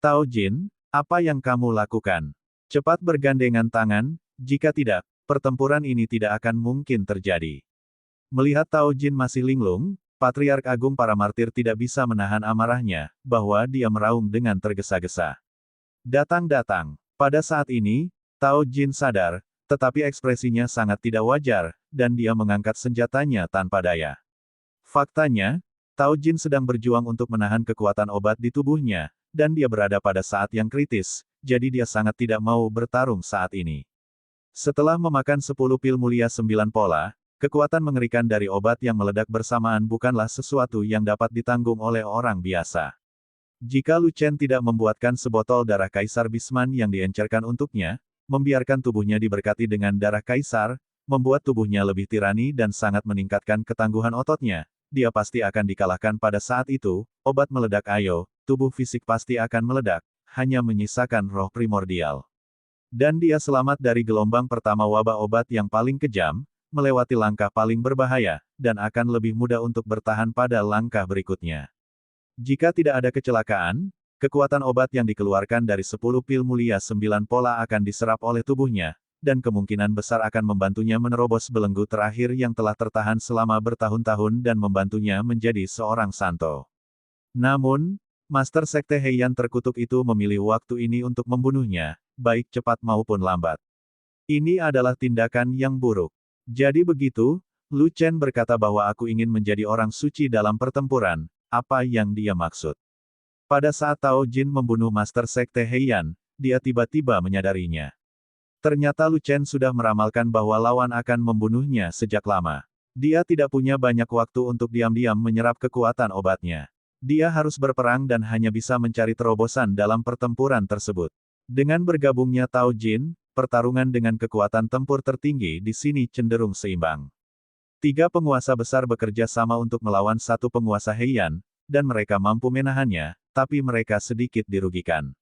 Tao Jin, apa yang kamu lakukan? Cepat bergandengan tangan, jika tidak, pertempuran ini tidak akan mungkin terjadi. Melihat Tao Jin masih linglung, Patriark Agung para martir tidak bisa menahan amarahnya, bahwa dia meraung dengan tergesa-gesa. Datang. Pada saat ini, Tao Jin sadar, tetapi ekspresinya sangat tidak wajar, dan dia mengangkat senjatanya tanpa daya. Faktanya, Tao Jin sedang berjuang untuk menahan kekuatan obat di tubuhnya, dan dia berada pada saat yang kritis, jadi dia sangat tidak mau bertarung saat ini. Setelah memakan 10 pil mulia 9 pola, kekuatan mengerikan dari obat yang meledak bersamaan bukanlah sesuatu yang dapat ditanggung oleh orang biasa. Jika Lu Chen tidak membuatkan sebotol darah Kaisar Bisman yang diencerkan untuknya, membiarkan tubuhnya diberkati dengan darah Kaisar, membuat tubuhnya lebih tirani dan sangat meningkatkan ketangguhan ototnya, dia pasti akan dikalahkan pada saat itu, obat meledak ayo, tubuh fisik pasti akan meledak, hanya menyisakan roh primordial. Dan dia selamat dari gelombang pertama wabah obat yang paling kejam, melewati langkah paling berbahaya, dan akan lebih mudah untuk bertahan pada langkah berikutnya. Jika tidak ada kecelakaan, kekuatan obat yang dikeluarkan dari 10 pil mulia 9 pola akan diserap oleh tubuhnya, dan kemungkinan besar akan membantunya menerobos belenggu terakhir yang telah tertahan selama bertahun-tahun dan membantunya menjadi seorang santo. Namun, Master Sekte Heian terkutuk itu memilih waktu ini untuk membunuhnya, baik cepat maupun lambat. Ini adalah tindakan yang buruk. Jadi begitu, Lu Chen berkata bahwa aku ingin menjadi orang suci dalam pertempuran, apa yang dia maksud. Pada saat Tao Jin membunuh Master Sekte Heian, dia tiba-tiba menyadarinya. Ternyata Lu Chen sudah meramalkan bahwa lawan akan membunuhnya sejak lama. Dia tidak punya banyak waktu untuk diam-diam menyerap kekuatan obatnya. Dia harus berperang dan hanya bisa mencari terobosan dalam pertempuran tersebut. Dengan bergabungnya Tao Jin, pertarungan dengan kekuatan tempur tertinggi di sini cenderung seimbang. 3 penguasa besar bekerja sama untuk melawan 1 penguasa Heian, dan mereka mampu menahannya, tapi mereka sedikit dirugikan.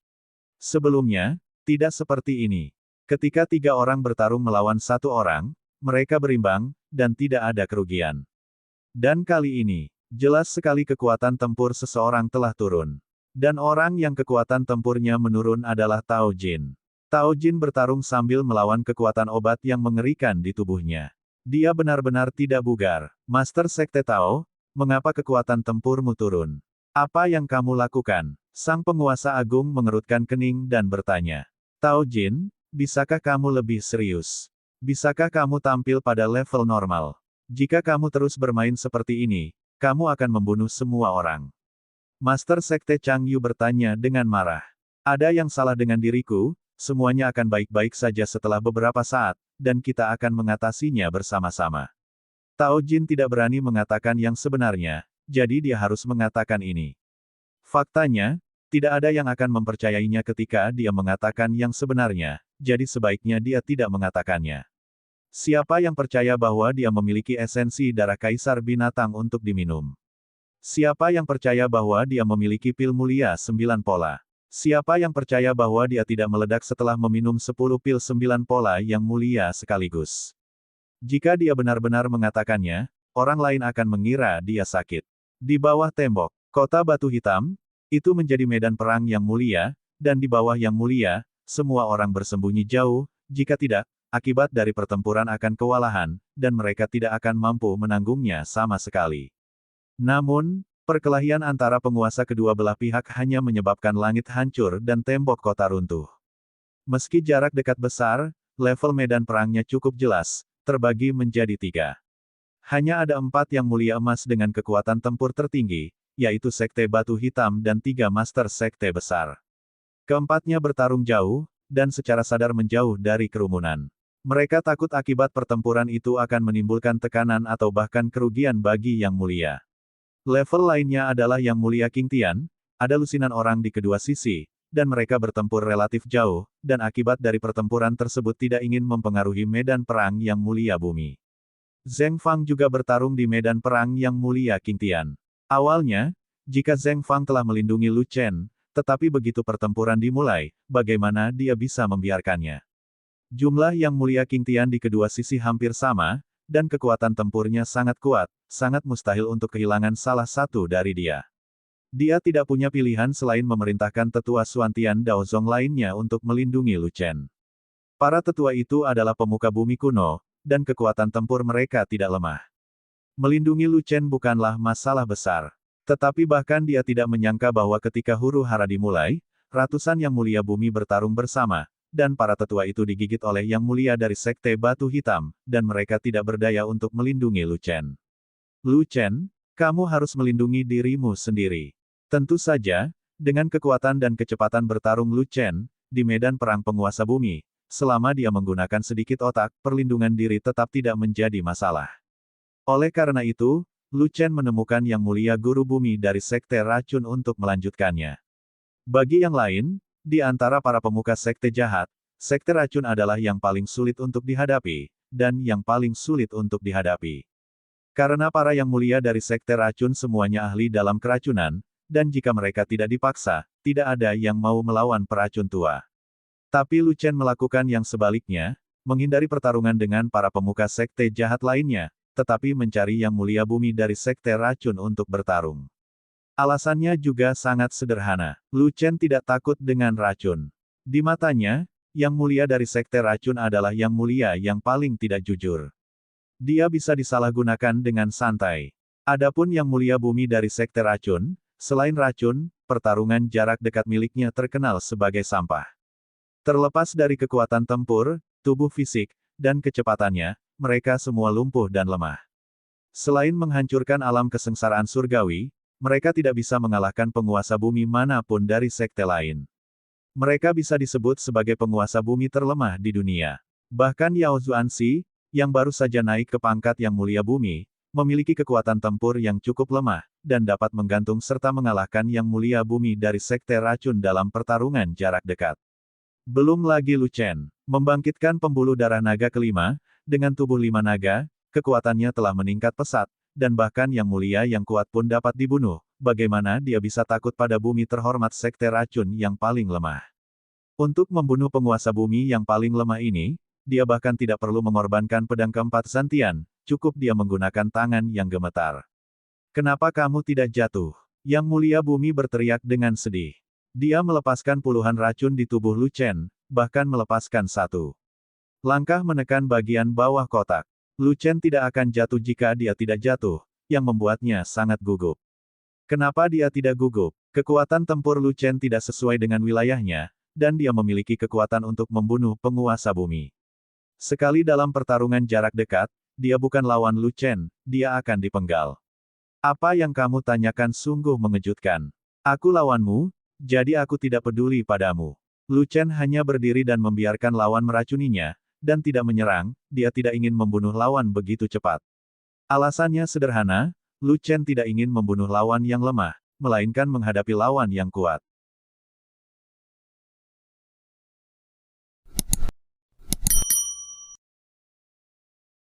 Sebelumnya, tidak seperti ini. Ketika 3 orang bertarung melawan 1 orang, mereka berimbang, dan tidak ada kerugian. Dan kali ini, jelas sekali kekuatan tempur seseorang telah turun. Dan orang yang kekuatan tempurnya menurun adalah Tao Jin. Tao Jin bertarung sambil melawan kekuatan obat yang mengerikan di tubuhnya. Dia benar-benar tidak bugar. Master Sekte Tao, mengapa kekuatan tempurmu turun? Apa yang kamu lakukan? Sang penguasa agung mengerutkan kening dan bertanya. Tao Jin, bisakah kamu lebih serius? Bisakah kamu tampil pada level normal? Jika kamu terus bermain seperti ini, kamu akan membunuh semua orang. Master Sekte Changyu bertanya dengan marah. Ada yang salah dengan diriku, semuanya akan baik-baik saja setelah beberapa saat, dan kita akan mengatasinya bersama-sama. Tao Jin tidak berani mengatakan yang sebenarnya, jadi dia harus mengatakan ini. Faktanya, tidak ada yang akan mempercayainya ketika dia mengatakan yang sebenarnya, jadi sebaiknya dia tidak mengatakannya. Siapa yang percaya bahwa dia memiliki esensi darah kaisar binatang untuk diminum? Siapa yang percaya bahwa dia memiliki pil mulia 9 pola? Siapa yang percaya bahwa dia tidak meledak setelah meminum 10 pil 9 pola yang mulia sekaligus? Jika dia benar-benar mengatakannya, orang lain akan mengira dia sakit. Di bawah tembok, kota batu hitam, itu menjadi medan perang yang mulia, dan di bawah yang mulia, semua orang bersembunyi jauh, jika tidak, akibat dari pertempuran akan kewalahan, dan mereka tidak akan mampu menanggungnya sama sekali. Namun, perkelahian antara penguasa kedua belah pihak hanya menyebabkan langit hancur dan tembok kota runtuh. Meski jarak dekat besar, level medan perangnya cukup jelas, terbagi menjadi 3. Hanya ada 4 yang mulia emas dengan kekuatan tempur tertinggi, yaitu Sekte Batu Hitam dan 3 Master Sekte Besar. Keempatnya bertarung jauh, dan secara sadar menjauh dari kerumunan. Mereka takut akibat pertempuran itu akan menimbulkan tekanan atau bahkan kerugian bagi Yang Mulia. Level lainnya adalah Yang Mulia King Tian, ada lusinan orang di kedua sisi, dan mereka bertempur relatif jauh, dan akibat dari pertempuran tersebut tidak ingin mempengaruhi medan perang Yang Mulia Bumi. Zheng Fang juga bertarung di medan perang Yang Mulia King Tian. Awalnya, jika Zheng Fang telah melindungi Lu Chen, tetapi begitu pertempuran dimulai, bagaimana dia bisa membiarkannya? Jumlah Yang Mulia King Tian di kedua sisi hampir sama, dan kekuatan tempurnya sangat kuat, sangat mustahil untuk kehilangan salah satu dari dia. Dia tidak punya pilihan selain memerintahkan tetua Xuantian Daozong lainnya untuk melindungi Lu Chen. Para tetua itu adalah pemuka bumi kuno, dan kekuatan tempur mereka tidak lemah. Melindungi Lu Chen bukanlah masalah besar. Tetapi bahkan dia tidak menyangka bahwa ketika huru hara dimulai, ratusan Yang Mulia Bumi bertarung bersama, dan para tetua itu digigit oleh Yang Mulia dari Sekte Batu Hitam, dan mereka tidak berdaya untuk melindungi Lu Chen. Lu Chen, kamu harus melindungi dirimu sendiri. Tentu saja, dengan kekuatan dan kecepatan bertarung Lu Chen, di medan perang penguasa bumi, selama dia menggunakan sedikit otak, perlindungan diri tetap tidak menjadi masalah. Oleh karena itu, Lu Chen menemukan Yang Mulia Guru Bumi dari Sekte Racun untuk melanjutkannya. Bagi yang lain, di antara para pemuka sekte jahat, sekte racun adalah yang paling sulit untuk dihadapi, dan yang paling sulit untuk dihadapi. Karena para Yang Mulia dari sekte racun semuanya ahli dalam keracunan, dan jika mereka tidak dipaksa, tidak ada yang mau melawan peracun tua. Tapi Lu Chen melakukan yang sebaliknya, menghindari pertarungan dengan para pemuka sekte jahat lainnya, tetapi mencari Yang Mulia Bumi dari sekte racun untuk bertarung. Alasannya juga sangat sederhana. Lu Chen tidak takut dengan racun. Di matanya, Yang Mulia dari Sekte Racun adalah Yang Mulia yang paling tidak jujur. Dia bisa disalahgunakan dengan santai. Adapun Yang Mulia Bumi dari Sekte Racun, selain racun, pertarungan jarak dekat miliknya terkenal sebagai sampah. Terlepas dari kekuatan tempur, tubuh fisik, dan kecepatannya, mereka semua lumpuh dan lemah. Selain menghancurkan alam kesengsaraan surgawi, mereka tidak bisa mengalahkan penguasa bumi manapun dari sekte lain. Mereka bisa disebut sebagai penguasa bumi terlemah di dunia. Bahkan Yao Zuanxi, yang baru saja naik ke pangkat Yang Mulia Bumi, memiliki kekuatan tempur yang cukup lemah, dan dapat menggantung serta mengalahkan Yang Mulia Bumi dari sekte racun dalam pertarungan jarak dekat. Belum lagi Lu Chen, membangkitkan pembuluh darah naga kelima, dengan tubuh 5 naga, kekuatannya telah meningkat pesat, dan bahkan Yang Mulia yang kuat pun dapat dibunuh, bagaimana dia bisa takut pada bumi terhormat sekte racun yang paling lemah. Untuk membunuh penguasa bumi yang paling lemah ini, dia bahkan tidak perlu mengorbankan pedang keempat Zantian, cukup dia menggunakan tangan yang gemetar. Kenapa kamu tidak jatuh? Yang Mulia Bumi berteriak dengan sedih. Dia melepaskan puluhan racun di tubuh Lu Chen, bahkan melepaskan satu langkah menekan bagian bawah kotak. Lu Chen tidak akan jatuh jika dia tidak jatuh, yang membuatnya sangat gugup. Kenapa dia tidak gugup? Kekuatan tempur Lu Chen tidak sesuai dengan wilayahnya, dan dia memiliki kekuatan untuk membunuh penguasa bumi. Sekali dalam pertarungan jarak dekat, dia bukan lawan Lu Chen, dia akan dipenggal. Apa yang kamu tanyakan sungguh mengejutkan. Aku lawanmu, jadi aku tidak peduli padamu. Lu Chen hanya berdiri dan membiarkan lawan meracuninya, dan tidak menyerang, dia tidak ingin membunuh lawan begitu cepat. Alasannya sederhana, Lu Chen tidak ingin membunuh lawan yang lemah, melainkan menghadapi lawan yang kuat.